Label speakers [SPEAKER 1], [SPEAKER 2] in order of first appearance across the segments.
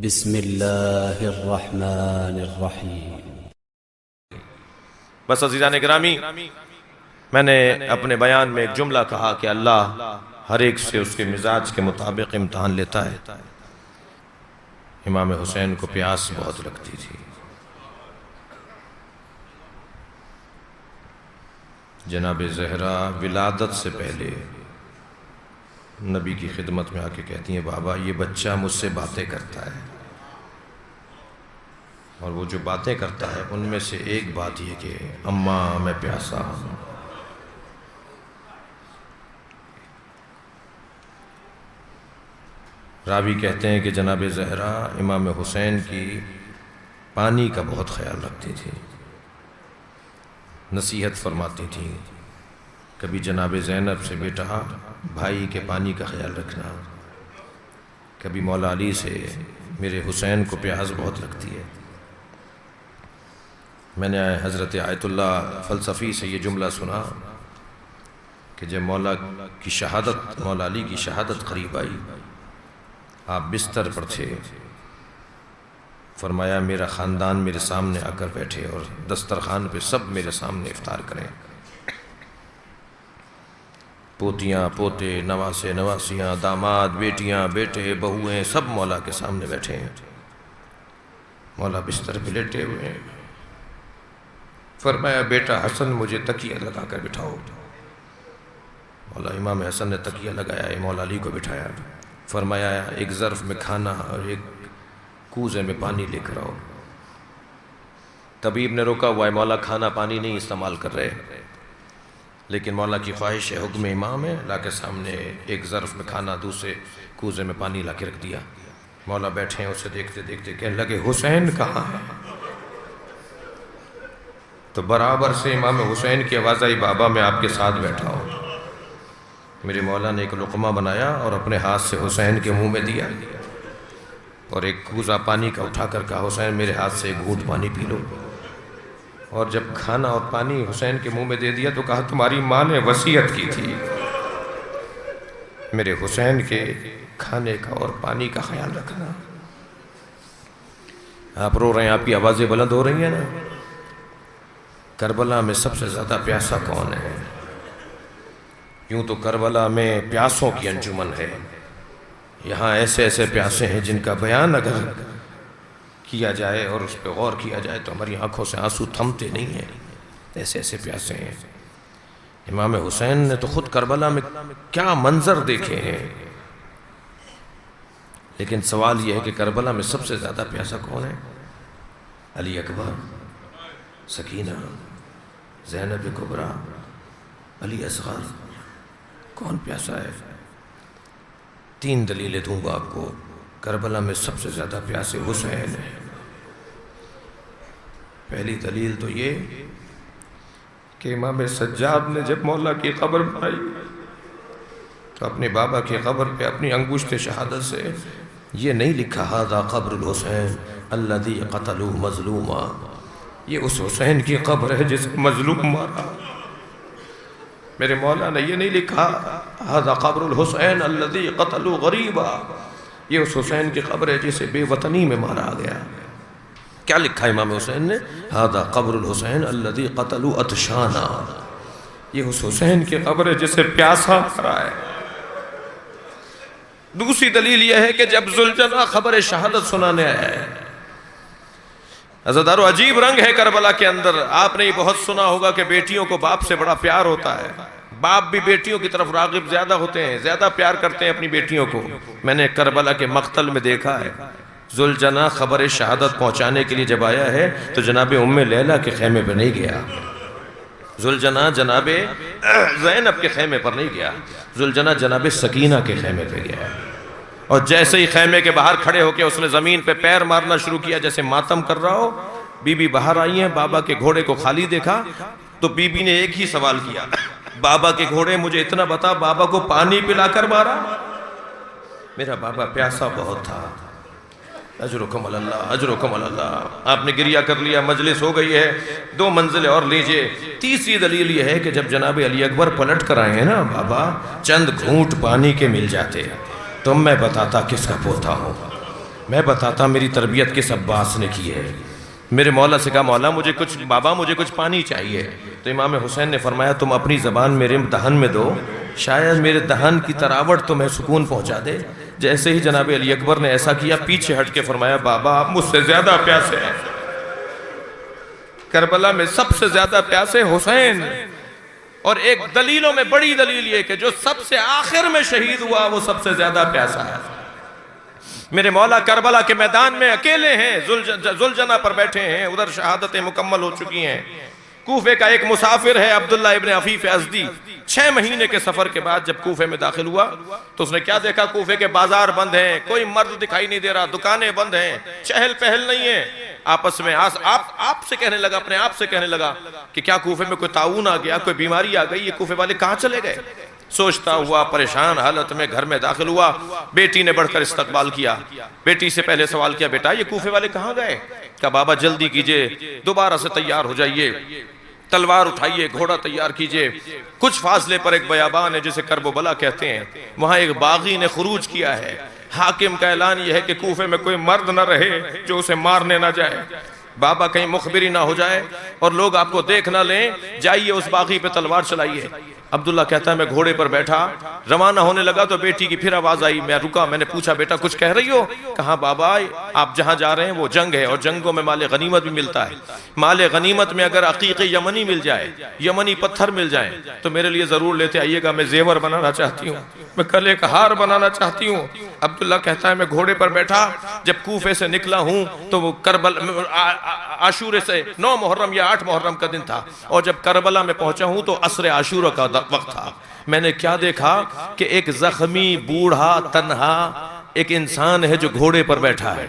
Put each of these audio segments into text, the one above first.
[SPEAKER 1] بسم اللہ الرحمن الرحیم۔
[SPEAKER 2] بس عزیزان گرامی، میں نے اپنے بیان میں ایک جملہ کہا کہ اللہ ہر ایک سے اس کے مزاج کے مطابق امتحان لیتا ہے۔ امام حسین کو پیاس بہت لگتی تھی۔ جناب زہرا ولادت سے پہلے نبی کی خدمت میں آ کے کہتی ہیں، بابا یہ بچہ مجھ سے باتیں کرتا ہے، اور وہ جو باتیں کرتا ہے ان میں سے ایک بات یہ کہ اماں میں پیاسا ہوں۔ راوی کہتے ہیں کہ جناب زہرا امام حسین کی پانی کا بہت خیال رکھتی تھی، نصیحت فرماتی تھی، کبھی جناب زینب سے بیٹا بھائی کے پانی کا خیال رکھنا، کبھی مولا علی سے میرے حسین کو پیاس بہت لگتی ہے۔ میں نے حضرت آیت اللہ فلسفی سے یہ جملہ سنا کہ جب مولا علی کی شہادت قریب آئی، آپ بستر پر تھے، فرمایا میرا خاندان میرے سامنے آ کر بیٹھے اور دسترخوان پہ سب میرے سامنے افطار کریں، پوتیاں پوتے نواسے نواسیاں داماد بیٹیاں بیٹے بہویں سب مولا کے سامنے بیٹھے ہیں۔ مولا بستر پہ لیٹے ہوئے ہیں، فرمایا بیٹا حسن مجھے تکیہ لگا کر بٹھاؤ۔ مولا امام حسن نے تکیہ لگایا، مولا علی کو بٹھایا، فرمایا ایک ظرف میں کھانا اور ایک کوزے میں پانی لے کر آؤ۔ طبیب نے روکا ہوا ہے، مولا کھانا پانی نہیں استعمال کر رہے، لیکن مولا کی خواہش ہے، حکم امام ہے، لا کے سامنے ایک ظرف میں کھانا دوسرے کوزے میں پانی لا کے رکھ دیا۔ مولا بیٹھے ہیں، اسے دیکھتے دیکھتے کہنے لگے حسین کہاں ہے؟ تو برابر سے امام حسین کی آواز آئی، بابا میں آپ کے ساتھ بیٹھا ہوں۔ میرے مولا نے ایک لقمہ بنایا اور اپنے ہاتھ سے حسین کے منہ میں دیا، اور ایک کوزہ پانی کا اٹھا کر کہا حسین میرے ہاتھ سے ایک گھونٹ پانی پی لو۔ اور جب کھانا اور پانی حسین کے منہ میں دے دیا تو کہا تمہاری ماں نے وصیت کی تھی میرے حسین کے کھانے کا اور پانی کا خیال رکھنا۔ آپ رو رہے ہیں، آپ کی آوازیں بلند ہو رہی ہیں نا۔ کربلا میں سب سے زیادہ پیاسا کون ہے؟ یوں تو کربلا میں پیاسوں کی انجمن ہے، یہاں ایسے ایسے پیاسے ہیں جن کا بیان اگر کیا جائے اور اس پہ غور کیا جائے تو ہماری آنکھوں سے آنسو تھمتے نہیں ہیں، ایسے ایسے پیاسے ہیں۔ امام حسین نے تو خود کربلا میں کیا منظر دیکھے ہیں، لیکن سوال یہ ہے کہ کربلا میں سب سے زیادہ پیاسا کون ہے؟ علی اکبر، سکینہ، زینب کبریٰ، علی اصغر، کون پیاسا ہے؟ 3 دلیلیں دوں گا آپ کو۔ کربلا میں سب سے زیادہ پیاسے حسین ہیں۔ پہلی دلیل تو یہ کہ امام سجاد نے جب مولا کی قبر بنائی تو اپنے بابا کی قبر پہ اپنی انگشت شہادت سے یہ نہیں لکھا ھذا قبر الحسین الذی قتلوہ مظلوما، یہ اس حسین کی قبر ہے جسے مظلوم مارا۔ میرے مولا نے یہ نہیں لکھا ھذا قبر الحسین الذی قتلوہ غریبا، یہ اس حسین کی قبر ہے جسے بے وطنی میں مارا گیا۔ کیا لکھا امام حسین نے؟ ھذا قبر الحسین الذی قتلوہ عطشانا، یہ اس حسین کی قبر ہے جسے پیاسا مارا ہے۔ دوسری دلیل یہ ہے کہ جب ذوالجناح خبر شہادت سنانے آیا ہے، عزادارو عجیب رنگ ہے کربلا کے اندر۔ آپ نے یہ بہت سنا ہوگا کہ بیٹیوں کو باپ سے بڑا پیار ہوتا ہے، باپ بھی بیٹیوں کی طرف راغب زیادہ ہوتے ہیں، زیادہ پیار کرتے ہیں اپنی بیٹیوں کو۔ میں نے کربلا کے مقتل میں دیکھا ہے، ذوالجناح خبر شہادت پہنچانے کے لیے جب آیا ہے تو جناب ام لیلہ کے خیمے پر نہیں گیا، ذوالجناح جناب زینب کے خیمے پر نہیں گیا، ذوالجناح جناب سکینہ کے خیمے پہ گیا، اور جیسے ہی خیمے کے باہر کھڑے ہو کے اس نے زمین پہ پیر مارنا شروع کیا جیسے ماتم کر رہا ہو۔ بی بی باہر آئی ہیں، بابا کے گھوڑے کو خالی دیکھا تو بی بی نے ایک ہی سوال کیا، بابا کے گھوڑے مجھے اتنا بتا بابا کو پانی پلا کر مارا؟ میرا بابا پیاسا بہت تھا۔ اجرکم اللہ، اجرکم اللہ۔ آپ نے گریہ کر لیا، مجلس ہو گئی ہے، 2 منزلیں اور لیجئے۔ تیسری دلیل یہ ہے کہ جب جناب علی اکبر پلٹ کر آئے ہیں نا، بابا چند گھونٹ پانی کے مل جاتے تو میں بتاتا کس کا پوتا ہوں۔ میں بتاتا میری تربیت کس عباس نے کی ہے. میرے مولا سے کہا مولا مجھے کچھ بابا مجھے کچھ پانی چاہیے. تو امام حسین نے فرمایا تم اپنی زبان میرے دہن میں دو, شاید میرے دہن کی تراوٹ تمہیں سکون پہنچا دے. جیسے ہی جناب علی اکبر نے ایسا کیا, پیچھے ہٹ کے فرمایا بابا آپ مجھ سے زیادہ پیاسے ہیں. کربلا میں سب سے زیادہ پیاسے حسین. اور ایک دلیلوں میں بڑی دلیل یہ کہ جو سب سے آخر میں شہید ہوا وہ سب سے زیادہ پیاسا ہے. میرے مولا کربلا کے میدان میں اکیلے ہیں, زلجنا پر بیٹھے ہیں, ادھر شہادتیں مکمل ہو چکی ہیں. کوفے کا ایک مسافر ہے عبداللہ ابن عفیف ازدی, 6 مہینے کے سفر کے بعد جب کوفے میں داخل ہوا تو اس نے کیا دیکھا, کوفے کے بازار بند ہیں, کوئی مرد دکھائی نہیں دے رہا, دکانیں بند ہیں, چہل پہل نہیں ہے. آپس میں آپ سے کہنے لگا, اپنے آپ سے کہنے لگا کہ کیا کوفے میں کوئی طاعون آ گیا, کوئی بیماری آ گئی, یہ کوفے والے کہاں چلے گئے. سوچتا ہوا پریشان حالت میں گھر میں داخل ہوا. بیٹی نے بڑھ کر استقبال کیا. بیٹی سے پہلے سوال کیا بیٹا یہ کوفے والے کہاں گئے. کہا بابا جلدی کیجئے, دوبارہ سے تیار ہو جائیے, تلوار اٹھائیے, گھوڑا تیار کیجئے. کچھ فاصلے پر ایک بیابان ہے جسے کرب و بلا کہتے ہیں, وہاں ایک باغی نے خروج کیا ہے. حاکم کا اعلان یہ ہے کہ کوفے میں کوئی مرد نہ رہے جو اسے مارنے نہ جائے. بابا کہیں مخبری نہ ہو جائے اور لوگ آپ کو دیکھ نہ لیں, جائیے اس باغی پہ تلوار چلائیے. عبداللہ کہتا ہے میں گھوڑے پر بیٹھا, روانہ ہونے لگا تو بیٹی کی پھر آواز آئی. میں رکا, میں نے پوچھا بیٹا کچھ کہہ رہی ہو. کہا بابا آپ جہاں جا رہے ہیں وہ جنگ ہے, اور جنگوں میں مال غنیمت بھی ملتا ہے. مال غنیمت میں اگر عقیق یمنی مل جائے, یمنی پتھر مل جائیں تو میرے لیے ضرور لیتے آئیے گا. میں زیور بنانا چاہتی ہوں, میں گلے کا ہار بنانا چاہتی ہوں. عبداللہ کہتا ہے میں گھوڑے پر بیٹھا, جب کوفے سے نکلا ہوں تو وہ عاشورے سے 9 محرم یا 8 محرم کا دن تھا, اور جب کربلا میں پہنچا ہوں تو عصر عاشورہ کا وقت تھا. میں نے کیا دیکھا کہ ایک زخمی بوڑھا تنہا ایک انسان ہے جو گھوڑے پر بیٹھا ہے,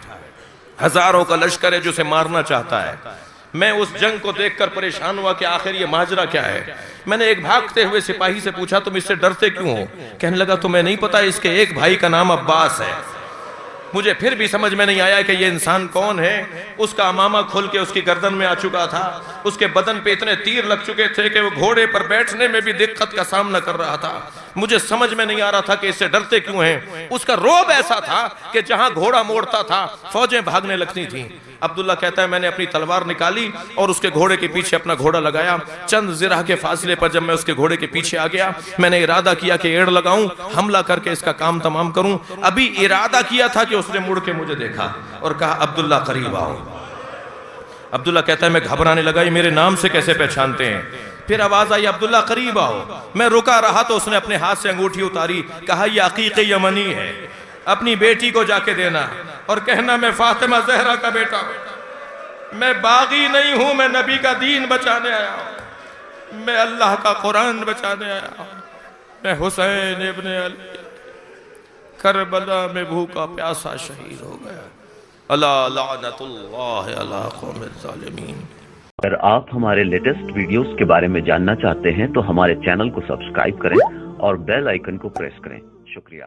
[SPEAKER 2] ہزاروں کا لشکر ہے جو اسے مارنا چاہتا ہے. میں اس جنگ کو دیکھ کر پریشان ہوا کہ آخر یہ ماجرا کیا ہے. میں نے ایک بھاگتے ہوئے سپاہی سے پوچھا تم اس سے ڈرتے کیوں ہو. کہنے لگا تمہیں نہیں پتا اس کے ایک بھائی کا نام عباس ہے. مجھے پھر بھی سمجھ میں نہیں آیا کہ یہ انسان کون ہے. اس کا امامہ کھل کے اس کی گردن میں آ چکا تھا, اس کے بدن پہ اتنے تیر لگ چکے تھے کہ وہ گھوڑے پر بیٹھنے میں بھی دقت کا سامنا کر رہا تھا. مجھے سمجھ میں نہیں آ رہا تھا کہ اس سے ڈرتے کیوں ہیں. اس کا روب ایسا تھا کہ جہاں گھوڑا موڑتا تھا فوجیں بھاگنے لگتی تھیں. عبداللہ کہتا ہے میں نے اپنی تلوار نکالی اور اس کے گھوڑے کے پیچھے اپنا گھوڑا لگایا. چند ذرا کے فاصلے پر جب میں اس کے گھوڑے کے پیچھے آ گیا, میں نے ارادہ کیا کہ ایڑ لگاؤں, حملہ کر کے اس کا کام تمام کروں. ابھی ارادہ کیا تھا کہ اس نے مڑ کے مجھے دیکھا اور کہا عبداللہ قریب آؤ. عبداللہ کہتا ہے میں گھبرانے لگا, یہ میرے نام سے کیسے پہچانتے ہیں. پھر آواز آئی عبداللہ قریب آؤ. میں رکا رہا تو اس نے اپنے ہاتھ سے انگوٹھی اتاری, کہا یہ عقیق یمنی ہے, اپنی بیٹی کو جا کے دینا اور کہنا میں فاطمہ زہرا کا بیٹا ہوں, میں باغی نہیں ہوں, میں نبی کا دین بچانے آیا ہوں, میں اللہ کا قرآن بچانے آیا ہوں, میں حسین ابن علی کربلا میں بھوکا پیاسا شہید ہو گیا. اللہ لعنت اللہ علی قوم الظالمین.
[SPEAKER 3] اگر آپ ہمارے لیٹسٹ ویڈیوز کے بارے میں جاننا چاہتے ہیں تو ہمارے چینل کو سبسکرائب کریں اور بیل آئیکن کو پریس کریں. شکریہ.